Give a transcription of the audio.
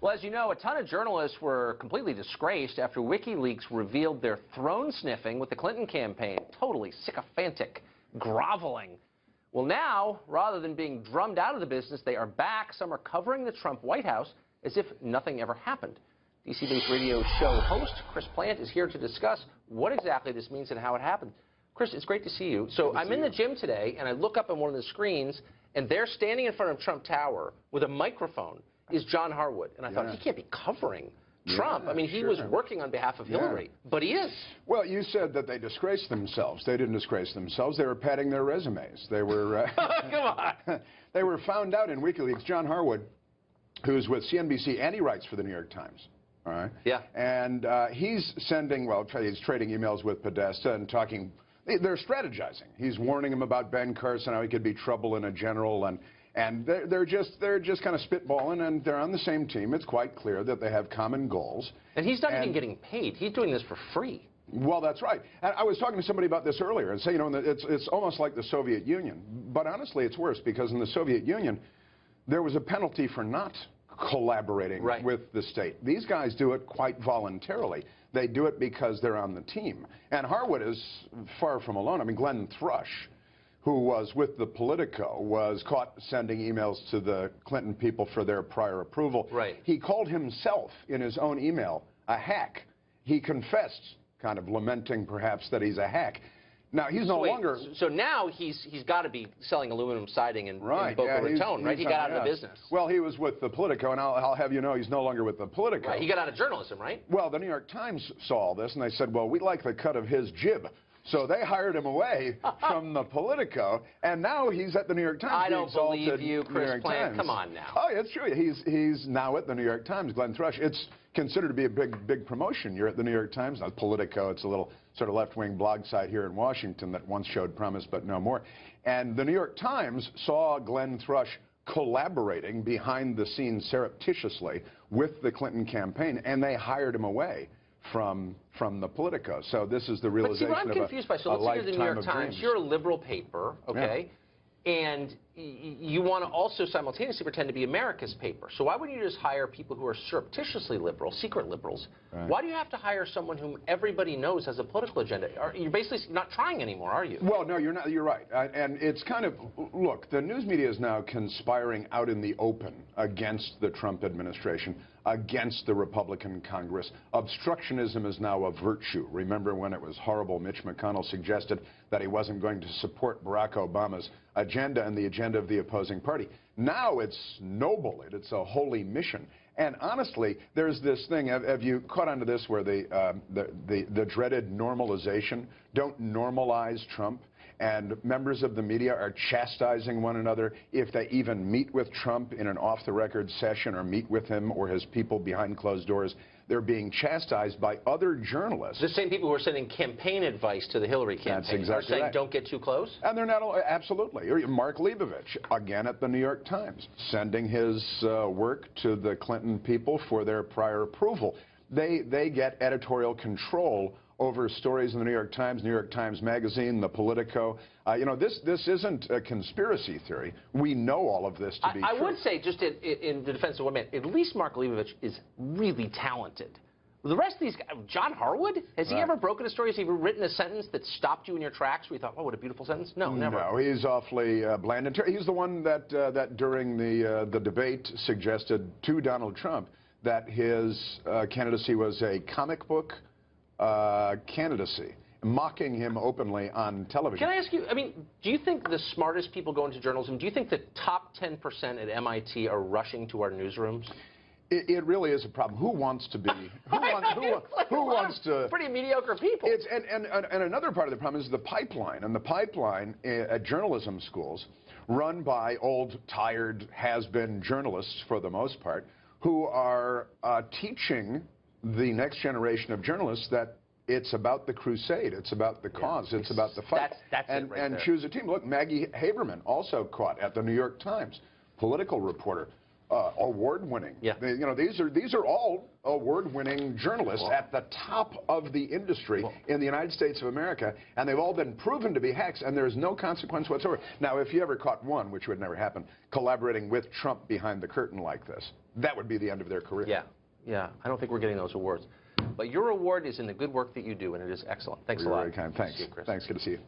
Well, as you know, a ton of journalists were completely disgraced after WikiLeaks revealed their throne sniffing with the Clinton campaign. Totally sycophantic, groveling. Well, now, rather than being drummed out of the business, they are back. Some are covering the Trump White House as if nothing ever happened. DC-based radio show host Chris Plante is here to discuss what exactly this means and how it happened. Chris, it's great to see you. So I'm in the gym today, and I look up on one of the screens, and there standing in front of Trump Tower with a microphone is John Harwood. And I thought, he can't be covering Trump. I mean, he was working on behalf of Hillary, but he is. Well, you said that they disgraced themselves. They didn't disgrace themselves. They were padding their resumes. They were come on. They were found out in WikiLeaks. John Harwood, who's with CNBC, and he writes for the New York Times. All right. Yeah. And he's sending, well, he's trading emails with Podesta and talking. They're strategizing. He's warning him about Ben Carson, how he could be trouble in a general, and they're just kind of spitballing, and they're on the same team. It's quite clear that they have common goals. And he's not even getting paid. He's doing this for free. Well, that's right. And I was talking to somebody about this earlier and saying, you know, it's almost like the Soviet Union. But honestly, it's worse, because in the Soviet Union, there was a penalty for not collaborating with the state. These guys do it quite voluntarily. They do it because they're on the team. And Harwood is far from alone. I mean, Glenn Thrush, who was with the Politico, was caught sending emails to the Clinton people for their prior approval. Right. He called himself, in his own email, a hack. He confessed, kind of lamenting perhaps that he's a hack. Now, he's no longer... So now he's got to be selling aluminum siding in Boca Raton, right? He got out of the business. Well, he was with the Politico, and I'll have you know he's no longer with the Politico. Right. He got out of journalism, right? Well, the New York Times saw all this, and they said, well, we like the cut of his jib. So they hired him away from the Politico, and now he's at the New York Times. I don't believe you, Chris Plante. Come on now. Oh, it's true. He's now at the New York Times, Glenn Thrush. It's considered to be a big promotion. You're at the New York Times, not Politico. It's a little sort of left-wing blog site here in Washington that once showed promise, but no more. And the New York Times saw Glenn Thrush collaborating behind the scenes surreptitiously with the Clinton campaign, and they hired him away from the Politico. So this is the realization of a lifetime of dreams. But see, what I'm confused by, so let's say you're the New York Times. You're a liberal paper, okay? And you want to also simultaneously pretend to be America's paper. So why wouldn't you just hire people who are surreptitiously liberal, secret liberals? Right. Why do you have to hire someone whom everybody knows has a political agenda? You're basically not trying anymore, are you? Well, no, you're not. You're right. And it's kind of, look, the news media is now conspiring out in the open against the Trump administration, against the Republican Congress. Obstructionism is now a virtue. Remember when it was horrible, Mitch McConnell suggested that he wasn't going to support Barack Obama's agenda and the agenda of the opposing party. Now it's noble. It's a holy mission. And honestly, there's this thing, have you caught on to this, where the dreaded normalization? Don't normalize Trump. And members of the media are chastising one another if they even meet with Trump in an off-the-record session or meet with him or his people behind closed doors. They're being chastised by other journalists. The same people who are sending campaign advice to the Hillary campaign. That's exactly are saying, don't get too close? And they're not, absolutely. Mark Leibovich, again at the New York Times, sending his work to the Clinton people for their prior approval. They get editorial control over stories in the New York Times Magazine, the Politico. You know, this isn't a conspiracy theory. We know all of this to be true. I would say, just in the defense of one man, at least Mark Leibovich is really talented. The rest of these guys, John Harwood, has he ever broken a story? Has he ever written a sentence that stopped you in your tracks where you thought, oh, what a beautiful sentence? No, never. No, he's awfully bland. And he's the one that during the debate suggested to Donald Trump that his candidacy was a comic book candidacy, mocking him openly on television. Can I ask you, I mean, do you think the smartest people go into journalism, do you think the top 10% at MIT are rushing to our newsrooms? It really is a problem. Who wants to be? Who wants to? Pretty mediocre people. And another part of the problem is the pipeline. And the pipeline at journalism schools, run by old, tired, has-been journalists for the most part, who are teaching the next generation of journalists that it's about the crusade, it's about the cause, it's about the fight. That's and it right and there. Choose a team. Look, Maggie Haberman, also caught at the New York Times, political reporter, award-winning. Yeah. These are all award-winning journalists at the top of the industry in the United States of America, and they've all been proven to be hacks, and there's no consequence whatsoever. Now, if you ever caught one, which would never happen, collaborating with Trump behind the curtain like this, that would be the end of their career. Yeah. I don't think we're getting those awards. But your award is in the good work that you do, and it is excellent. Thanks a lot. Very kind. Thanks. See you, Chris. Thanks. Good to see you.